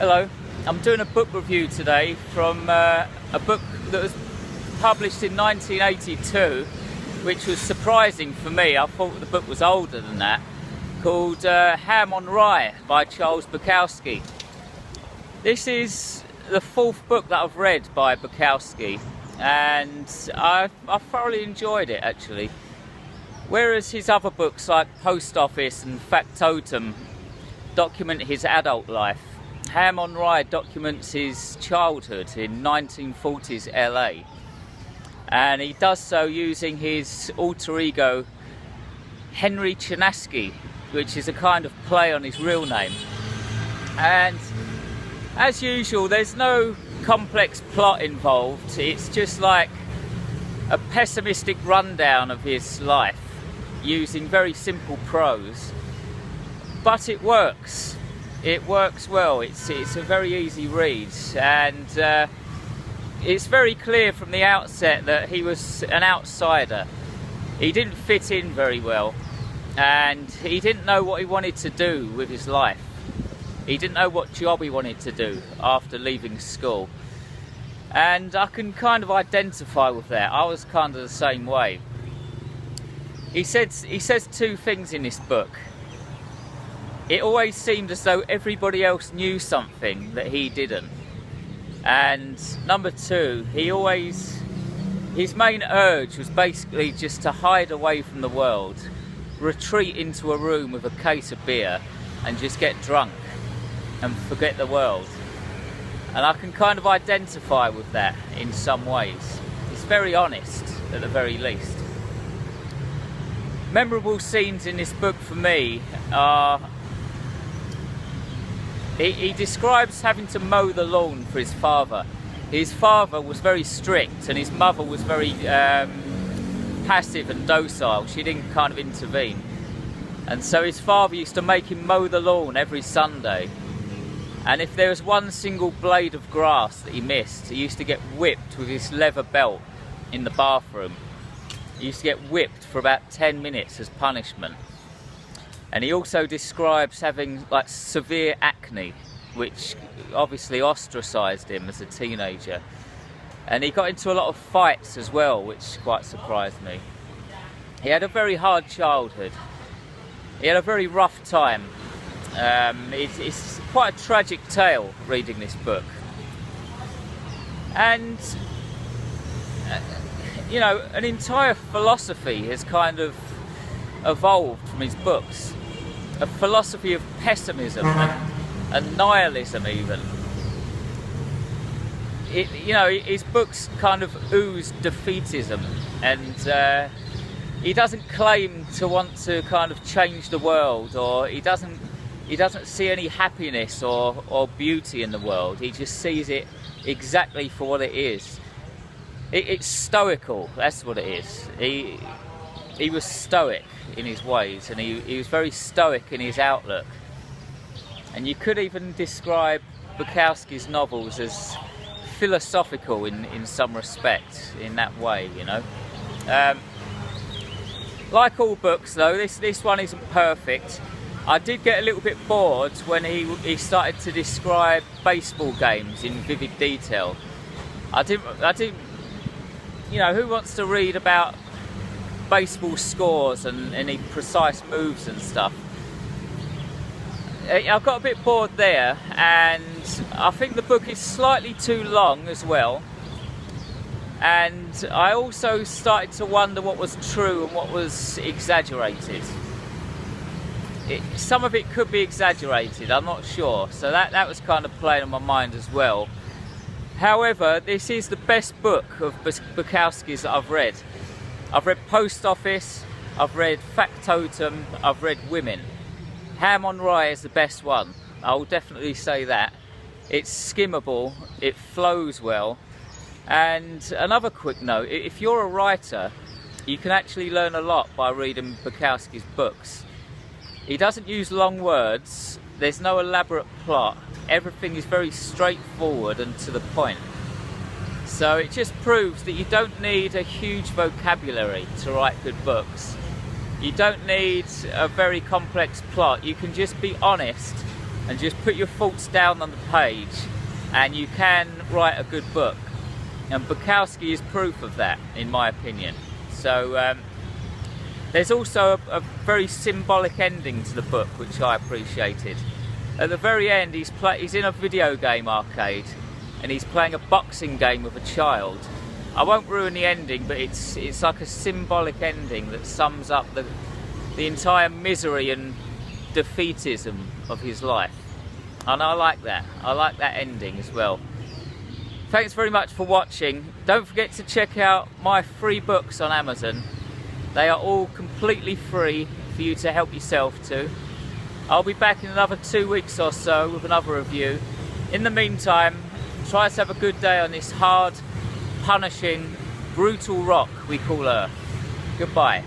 Hello, I'm doing a book review today from a book that was published in 1982, which was surprising for me. I thought the book was older than that, called Ham on Rye by Charles Bukowski. This is the fourth book that I've read by Bukowski, and I thoroughly enjoyed it actually. Whereas his other books like Post Office and Factotum document his adult life, Ham on Rye documents his childhood in 1940s LA, and he does so using his alter ego Henry Chinaski, which is a kind of play on his real name. And as usual, there's no complex plot involved. It's just like a pessimistic rundown of his life using very simple prose, but it works. It works well. It's a very easy read, and it's very clear from the outset that he was an outsider. He didn't fit in very well, and he didn't know what he wanted to do with his life. He didn't know what job he wanted to do after leaving school, and I can kind of identify with that. I was kind of the same way. He says two things in this book. It always seemed as though everybody else knew something that he didn't. And number two, his main urge was basically just to hide away from the world, retreat into a room with a case of beer and just get drunk and forget the world. And I can kind of identify with that in some ways. It's very honest, at the very least. Memorable scenes in this book for me are... He describes having to mow the lawn for his father. His father was very strict and his mother was very passive and docile. She didn't kind of intervene. And so his father used to make him mow the lawn every Sunday. And if there was one single blade of grass that he missed, he used to get whipped with his leather belt in the bathroom. He used to get whipped for about 10 minutes as punishment. And he also describes having like severe acne, which obviously ostracised him as a teenager. And he got into a lot of fights as well, which quite surprised me. He had a very hard childhood. He had a very rough time. It's quite a tragic tale reading this book. And you know, an entire philosophy has kind of evolved from his books. A philosophy of pessimism and nihilism even. His books kind of ooze defeatism, and he doesn't claim to want to kind of change the world, or he doesn't see any happiness or beauty in the world. He just sees it exactly for what it is. It's stoical, that's what it is. He was stoic in his ways, and he was very stoic in his outlook. And you could even describe Bukowski's novels as philosophical in some respect, in that way, you know. Like all books though, this one isn't perfect. I did get a little bit bored when he started to describe baseball games in vivid detail. I didn't, you know, who wants to read about baseball scores and any precise moves and stuff? I got a bit bored there, and I think the book is slightly too long as well. And I also started to wonder what was true and what was exaggerated. Some of it could be exaggerated, I'm not sure. So that was kind of playing on my mind as well. However, this is the best book of Bukowski's that I've read. I've read Post Office, I've read Factotum, I've read Women. Ham on Rye is the best one. I will definitely say that. It's skimmable, it flows well. And another quick note, if you're a writer, you can actually learn a lot by reading Bukowski's books. He doesn't use long words, there's no elaborate plot. Everything is very straightforward and to the point. So it just proves that you don't need a huge vocabulary to write good books. You don't need a very complex plot. You can just be honest and just put your thoughts down on the page, and you can write a good book. And Bukowski is proof of that, in my opinion. So there's also a very symbolic ending to the book, which I appreciated. At the very end, he's in a video game arcade, and he's playing a boxing game with a child. I won't ruin the ending, but it's like a symbolic ending that sums up the entire misery and defeatism of his life. And I like that. I like that ending as well. Thanks very much for watching. Don't forget to check out my free books on Amazon. They are all completely free for you to help yourself to. I'll be back in another 2 weeks or so with another review. In the meantime, try to have a good day on this hard, punishing, brutal rock we call Earth. Goodbye.